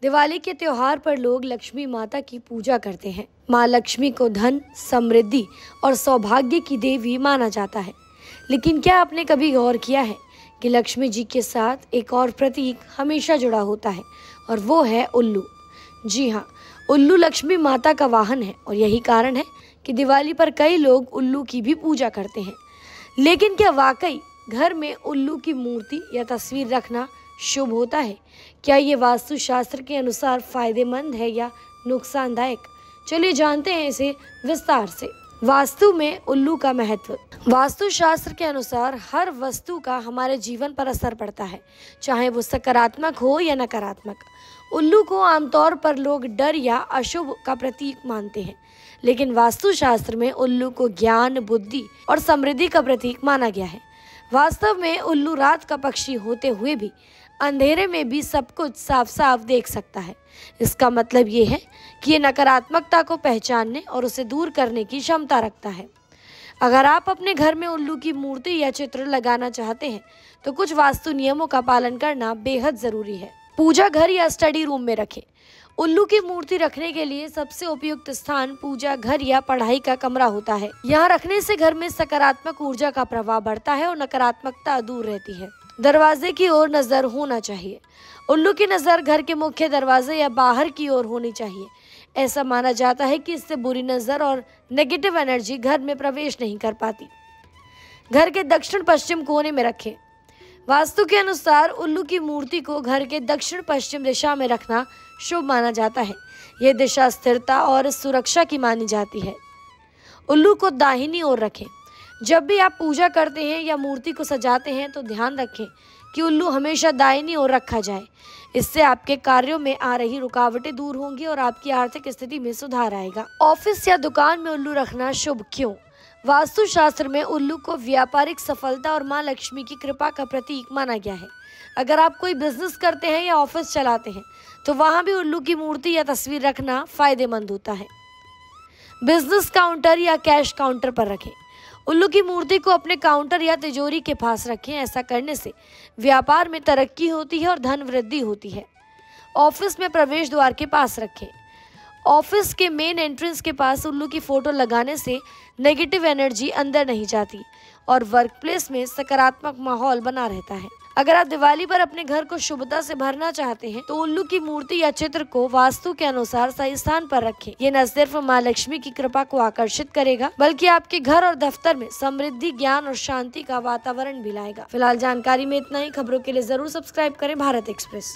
दिवाली के त्योहार पर लोग लक्ष्मी माता की पूजा करते हैं। माँ लक्ष्मी को धन, समृद्धि और सौभाग्य की देवी माना जाता है। लेकिन क्या आपने कभी गौर किया है कि लक्ष्मी जी के साथ एक और प्रतीक हमेशा जुड़ा होता है, और वो है उल्लू। जी हाँ, उल्लू लक्ष्मी माता का वाहन है और यही कारण है कि दिवाली पर कई लोग उल्लू की भी पूजा करते हैं। लेकिन क्या वाकई घर में उल्लू की मूर्ति या तस्वीर रखना शुभ होता है? क्या ये वास्तुशास्त्र के अनुसार फायदेमंद है या नुकसानदायक? चलिए जानते हैं इसे विस्तार से। वास्तु में उल्लू का महत्व। वास्तुशास्त्र के अनुसार हर वस्तु का हमारे जीवन पर असर पड़ता है, चाहे वो सकारात्मक हो या नकारात्मक। उल्लू को आमतौर पर लोग डर या अशुभ का प्रतीक मानते हैं, लेकिन वास्तुशास्त्र में उल्लू को ज्ञान, बुद्धि और समृद्धि का प्रतीक माना गया है। वास्तव में उल्लू रात का पक्षी होते हुए भी अंधेरे में भी सब कुछ साफ साफ देख सकता है। इसका मतलब ये है कि ये नकारात्मकता को पहचानने और उसे दूर करने की क्षमता रखता है। अगर आप अपने घर में उल्लू की मूर्ति या चित्र लगाना चाहते हैं तो कुछ वास्तु नियमों का पालन करना बेहद जरूरी है। पूजा घर या स्टडी रूम में रखें। उल्लू की मूर्ति रखने के लिए सबसे उपयुक्त स्थान पूजा घर या पढ़ाई का कमरा होता है। यहाँ रखने से घर में सकारात्मक ऊर्जा का प्रभाव बढ़ता है और नकारात्मकता दूर रहती है। दरवाजे की ओर नजर होना चाहिए। उल्लू की नजर घर के मुख्य दरवाजे या बाहर की ओर होनी चाहिए। ऐसा माना जाता है कि इससे बुरी नजर और नेगेटिव एनर्जी घर में प्रवेश नहीं कर पाती। घर के दक्षिण पश्चिम कोने में रखें। वास्तु के अनुसार उल्लू की मूर्ति को घर के दक्षिण पश्चिम दिशा में रखना शुभ माना जाता है। यह दिशा स्थिरता और सुरक्षा की मानी जाती है। उल्लू को दाहिनी ओर रखें। जब भी आप पूजा करते हैं या मूर्ति को सजाते हैं तो ध्यान रखें कि उल्लू हमेशा दाहिनी ओर रखा जाए। इससे आपके कार्यों में आ रही रुकावटें दूर होंगी और आपकी आर्थिक स्थिति में सुधार आएगा। ऑफिस या दुकान में उल्लू रखना शुभ क्यों? वास्तुशास्त्र में उल्लू को व्यापारिक सफलता और माँ लक्ष्मी की कृपा का प्रतीक माना गया है। अगर आप कोई बिजनेस करते हैं या ऑफिस चलाते हैं तो वहाँ भी उल्लू की मूर्ति या तस्वीर रखना फायदेमंद होता है। बिजनेस काउंटर या कैश काउंटर पर रखें। उल्लू की मूर्ति को अपने काउंटर या तिजोरी के पास रखें। ऐसा करने से व्यापार में तरक्की होती है और धन वृद्धि होती है। ऑफिस में प्रवेश द्वार के पास रखें। ऑफिस के मेन एंट्रेंस के पास उल्लू की फोटो लगाने से नेगेटिव एनर्जी अंदर नहीं जाती और वर्क प्लेस में सकारात्मक माहौल बना रहता है। अगर आप दिवाली पर अपने घर को शुभता से भरना चाहते हैं तो उल्लू की मूर्ति या चित्र को वास्तु के अनुसार सही स्थान पर रखें। ये न सिर्फ माँ लक्ष्मी की कृपा को आकर्षित करेगा, बल्कि आपके घर और दफ्तर में समृद्धि, ज्ञान और शांति का वातावरण भी लाएगा। फिलहाल जानकारी में इतना ही। खबरों के लिए जरूर सब्सक्राइब करें भारत एक्सप्रेस।